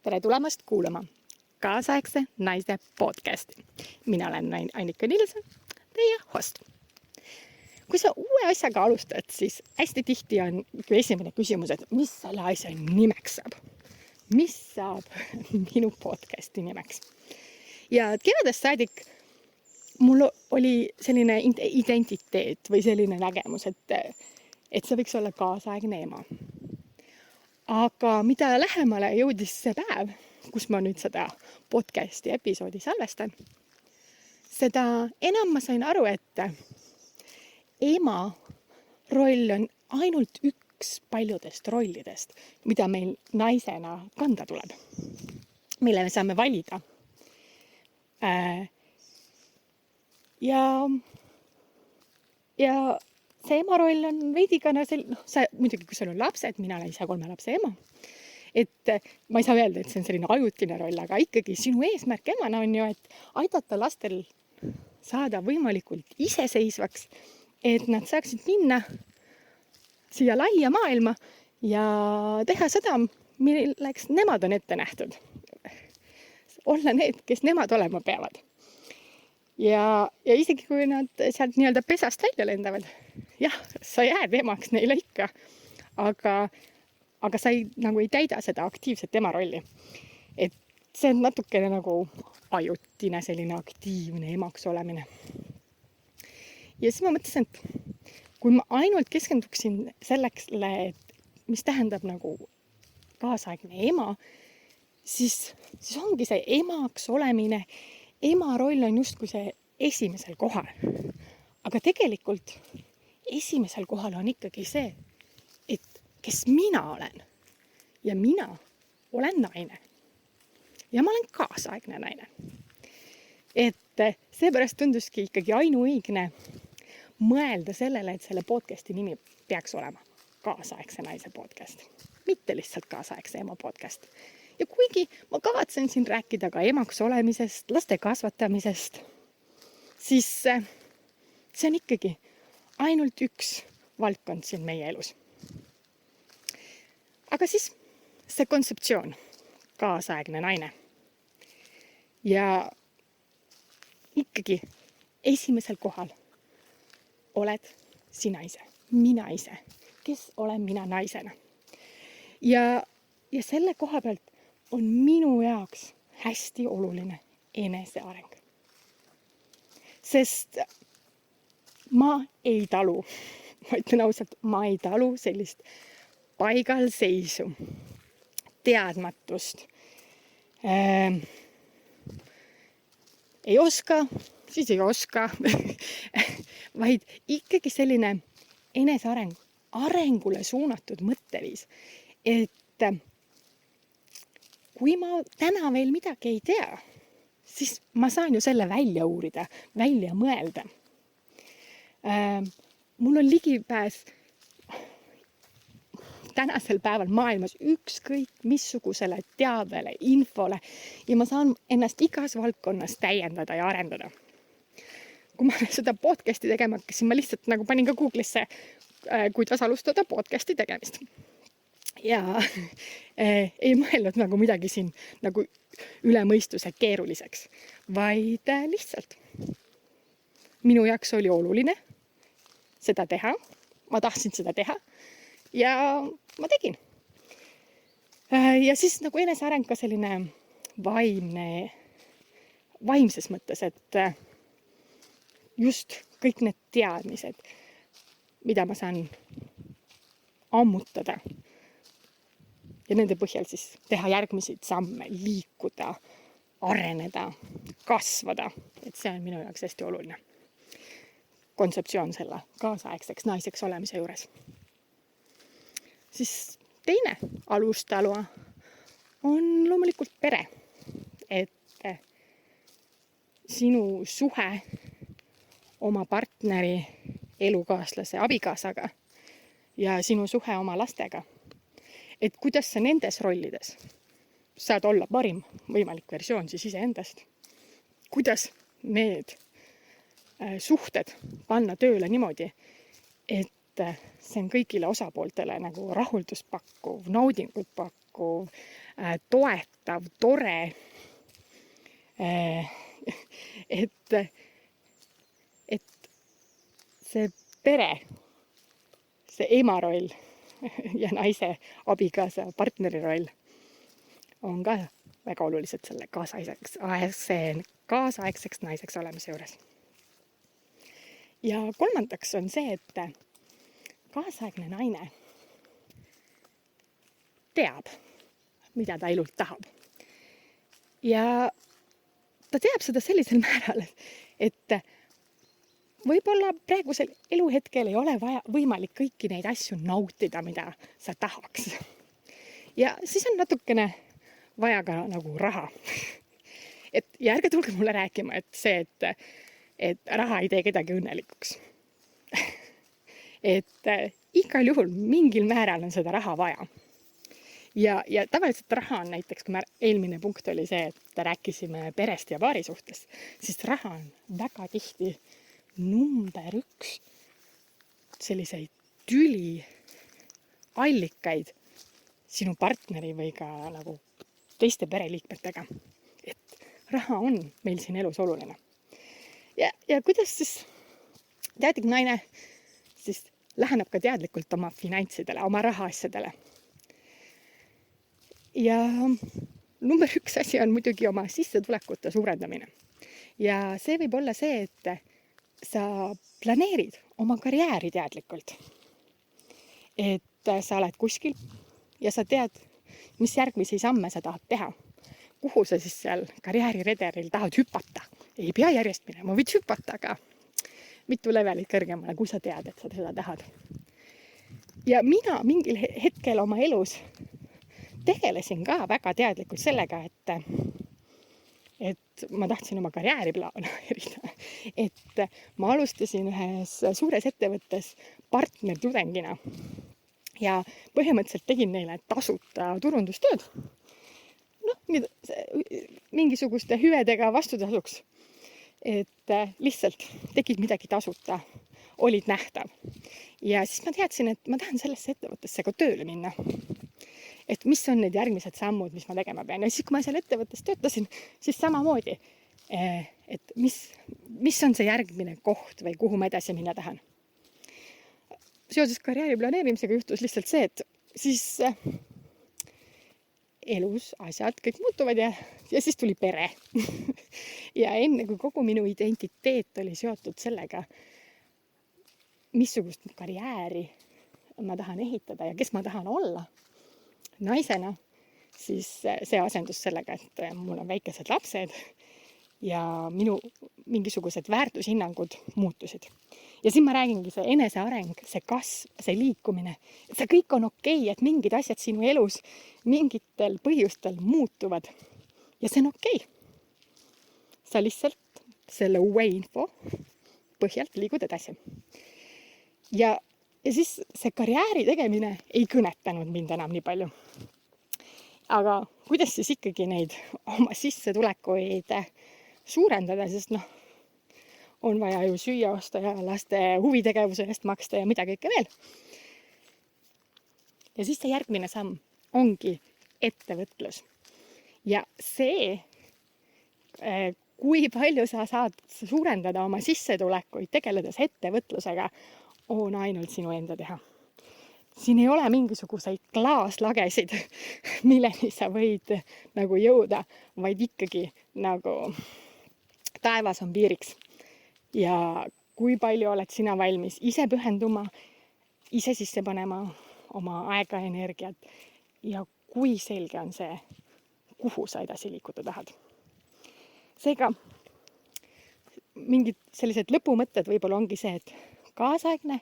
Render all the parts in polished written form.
Tere tulemast kuulama kaasaegse naise podcasti. Mina olen Annika Nilsson, teie host. Kui sa uue asjaga alustad, siis hästi tihti on esimene küsimus, et mis selle asja nimeks saab? Mis saab minu podcasti nimeks? Ja kevadest saadik mul oli selline identiteet või selline nägemus, et see võiks olla kaasaegne ema. Aga mida lähemale jõudis see päev, kus ma nüüd seda podcasti episoodi salvestan, seda enam ma sain aru, et ema roll on ainult üks paljudest rollidest, mida meil naisena kanda tuleb, mille me saame valida. Ja see ema roll on veidikene muidugi, kui sul on lapsed, mina olen ise 3 lapse ema, et ma ei saa öelda, et see on selline ajutine roll, aga ikkagi sinu eesmärk emana on ju, et aidata lastel saada võimalikult iseseisvaks, et nad saaksid minna siia laia maailma ja teha seda, milleks nemad on ette nähtud. Olla need, kes nemad olema peavad. Ja isegi kui nad sealt nii-öelda pesast välja lendavad, jah, sa jääd emaks neile ikka, aga sa ei täida seda aktiivset ema rolli. Et see on natukene nagu ajutine selline aktiivne emaks olemine. Ja siis ma mõtlesin, et kui ma ainult keskenduksin sellele, et mis tähendab nagu kaasaegne ema, siis ongi see emaks olemine. Ema roll on justkui see esimesel kohal. Aga tegelikult esimesel kohal on ikkagi see, et kes mina olen. Ja mina olen naine. Ja ma olen kaasaegne naine. Et seepärast tunduski ikkagi ainuõigne mõelda sellele, et selle podcasti nimi peaks olema kaasaegse naise podcast. Mitte lihtsalt kaasaegse ema podcast. Ja kuigi ma kavatsen siin rääkida ka emaks olemisest, laste kasvatamisest, siis see on ikkagi ainult üks valdkond siin meie elus. Aga siis see kontseptsioon, kaasaegne naine. Ja ikkagi esimesel kohal oled sina ise, mina ise, kes olen mina naisena. Ja selle koha pealt on minu jaoks hästi oluline eneseareng. Sest ma ei talu, ma ütlen ausalt, ma ei talu sellist paigalseisu, teadmatust. Ei oska, siis ei oska, vaid ikkagi selline eneseareng, arengule suunatud mõtteviis, et kui ma täna veel midagi ei tea, siis ma saan ju selle välja uurida, välja mõelda. Mul on ligipääs tänasel päeval maailmas ükskõik missugusele teadele, infole ja ma saan ennast igas valdkonnas täiendada ja arendada. Kui ma seda podcasti tegema hakkasin, ma lihtsalt panin ka Google'isse, kuidas alustada podcasti tegemist. Ja ei mõelnud midagi siin üle mõistuse keeruliseks, vaid lihtsalt minu jaoks oli oluline seda teha, ma tahtsin seda teha ja ma tegin. Ja siis eneseareng ka selline vaimses mõttes, et just kõik need teadmised, mida ma saan ammutada, ja nende põhjal siis teha järgmiseid samme, liikuda, areneda, kasvada. Et see on minu jaoks hästi oluline kontseptsioon selle kaasaegseks naiseks olemise juures. Siis teine alustalua on loomulikult pere. Et sinu suhe oma partneri, elukaaslase, abikaasaga ja sinu suhe oma lastega. Et kuidas sa nendes rollides saad olla parim võimalik versioon siis iseendast. Kuidas need suhted panna tööle niimoodi, et see on kõigile osapooltele rahuldust pakkuv, naudingut pakkuv, pakkuv, toetav, tore. Et see pere, see ema roll ja naise, abikaasa, partneri roll on ka väga olulised selle kaasaegseks naiseks olemise juures. Ja kolmandaks on see, et kaasaegne naine teab, mida ta elult tahab. Ja ta teab seda sellisel määral, et võib-olla praegusel eluhetkel ei ole võimalik kõiki neid asju nautida, mida sa tahaks. Ja siis on natukene vaja ka nagu raha. Ja ärge tulge mulle rääkima, et see, et raha ei tee kedagi õnnelikuks. Et igal juhul mingil määral on seda raha vaja. Ja tavaliselt raha on näiteks, kui eelmine punkt oli see, et rääkisime perest ja paari suhtes, siis raha on väga tihti number 1 selliseid tüli allikaid sinu partneri või ka nagu teiste pereliikmetega. Et raha on meil siin elus oluline. Ja kuidas siis teadlik naine siis läheneb ka teadlikult oma finantsidele, oma rahaasjadele. Ja number 1 asi on muidugi oma sissetulekute suurendamine. Ja see võib olla see, et sa planeerid oma karjääri teadlikult. Et sa oled kuskil ja sa tead, mis järgmisi samme sa tahad teha. Kuhu sa siis seal karjäärirederil tahad hüpata. Ei pea järjest minema, võid hüpata, aga mitu levelit kõrgemale, kui sa tead, et sa seda tahad. Ja mina mingil hetkel oma elus tegelesin ka väga teadlikult sellega, et ma tahtsin oma karjääri planeerida. Et ma alustasin ühes suures ettevõttes partnertudengina ja põhimõtteliselt tegin neile tasuta turundustööd. Mingisuguste hüvedega vastutasuks. Et lihtsalt tegid midagi tasuta, olid nähtav. Ja siis ma teadsin, et ma tahan sellesse ettevõttesse ka tööle minna. Et mis on need järgmised sammud, mis ma tegema pean. Ja siis, kui ma seal ettevõttes töötasin, siis samamoodi, et mis on see järgmine koht või kuhu ma edasi minna tahan. Seoses karjääri planeerimisega juhtus lihtsalt see, et siis elus asjad kõik muutuvad ja siis tuli pere. Ja enne kui kogu minu identiteet oli seotud sellega, missugust karjääri ma tahan ehitada ja kes ma tahan olla naisena, siis see asendus sellega, et mul on väikesed lapsed ja minu mingisugused väärtushinnangud muutusid. Ja siin ma räägingi see eneseareng, see kasv, see liikumine, see kõik on okei, et mingid asjad sinu elus mingitel põhjustel muutuvad ja see on okei. Sa lihtsalt selle uue info põhjalt liigud edasi. Ja siis see karjääri tegemine ei kõnetanud mind enam nii palju. Aga kuidas siis ikkagi neid oma sissetulekuid suurendada, sest on vaja ju süüa osta ja laste huvitegevuse eest maksta ja mida kõike veel. Ja siis see järgmine samm ongi ettevõtlus. Ja see, kui palju sa saad suurendada oma sissetulekuid tegeledes ettevõtlusega, on ainult sinu enda teha. Siin ei ole mingisuguseid klaaslagesid, milleni sa võid nagu jõuda, vaid ikkagi nagu taevas on piiriks. Ja kui palju oled sina valmis ise pühenduma, ise sisse panema oma aega ja energiat ja kui selge on see, kuhu sa edasi liikuda tahad. Seega mingid sellised lõpumõtted võib-olla ongi see, et kaasaegne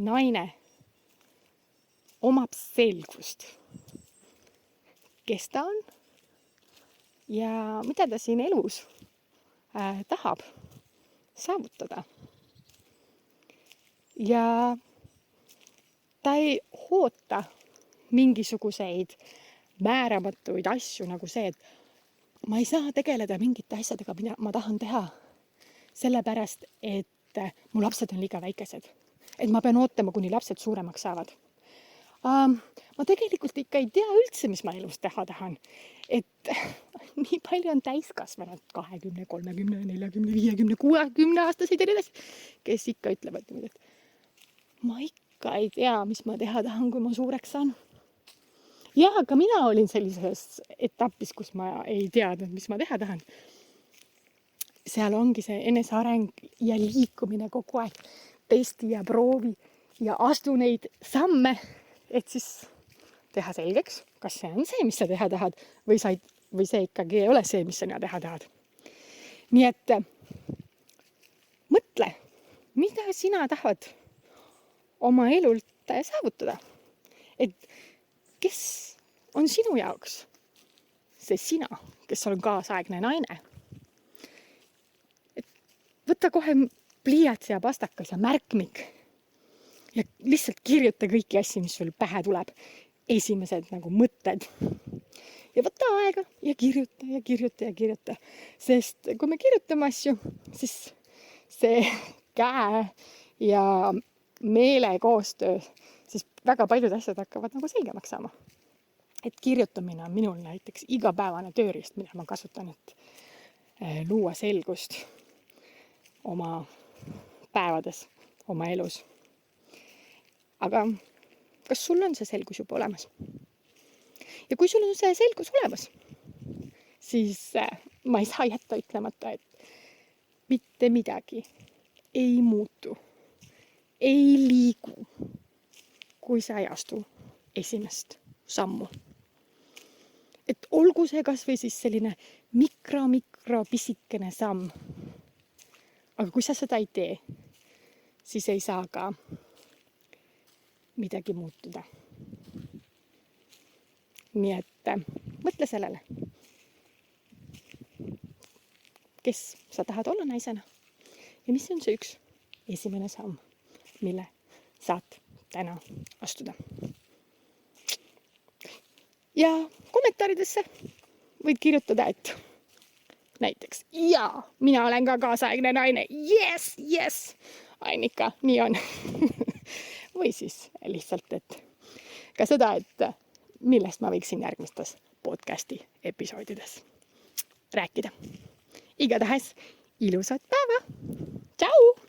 naine omab selgust, kes ta on ja mida ta siin elus tahab saavutada. Ja ta ei oota mingisuguseid määramatuid asju nagu see, et ma ei saa tegeleda mingite asjadega, mida ma tahan teha, sellepärast, et mu lapsed on liiga väikesed. Et ma pean ootama, kuni lapsed suuremaks saavad. ma tegelikult ikka ei tea üldse, mis ma elus teha tahan. Et nii palju on täiskasvanud 20, 30, 40, 50, 60 aastaseid edasi, kes ikka ütlevad niimoodi, et ma ikka ei tea, mis ma teha tahan, kui ma suureks saan. Ja, aga mina olin sellises etapis, kus ma ei teadnud, mis ma teha tahan. Seal ongi see eneseareng ja liikumine kogu aeg. Testi ja proovi ja astu neid samme, et siis teha selgeks, kas see on see, mis sa teha tahad, või see ikkagi ei ole see, mis sa teha tahad. Nii et mõtle, mida sina tahad oma elult saavutada. Et kes on sinu jaoks see sina, kes on kaasaegne naine. Et võta kohe pliiats ja pastakas ja märkmik ja lihtsalt kirjuta kõiki asju, mis sul pähe tuleb. Esimesed nagu mõtted. Ja võta aega ja kirjuta ja kirjuta ja kirjuta. Sest kui me kirjutame asju, siis see käe ja meele koostöö, siis väga paljud asjad hakkavad nagu selgemaks saama. Et kirjutamine on minul näiteks igapäevane tööriist, mida ma kasutan, et luua selgust oma päevades, oma elus. Aga kas sul on see selgus juba olemas? Ja kui sul on see selgus olemas, siis ma ei saa jätta ütlemata, et mitte midagi ei muutu, ei liigu, kui sa ei astu esimest sammu. Et olgu see kas või siis selline mikro pisikene samm. Aga kui sa seda ei tee, siis ei saa ka midagi muutuda. Nii et mõtle sellele, kes sa tahad olla naisena ja mis on see üks esimene samm, mille saad täna astuda. Ja kommentaaridesse võid kirjutada, et näiteks, jaa, mina olen ka kaasaegne naine, yes, Annika, nii on. Või siis lihtsalt, et ka seda, et millest ma võiksin järgmistes podcasti episoodides rääkida. Igatahes ilusat päeva! Tšau!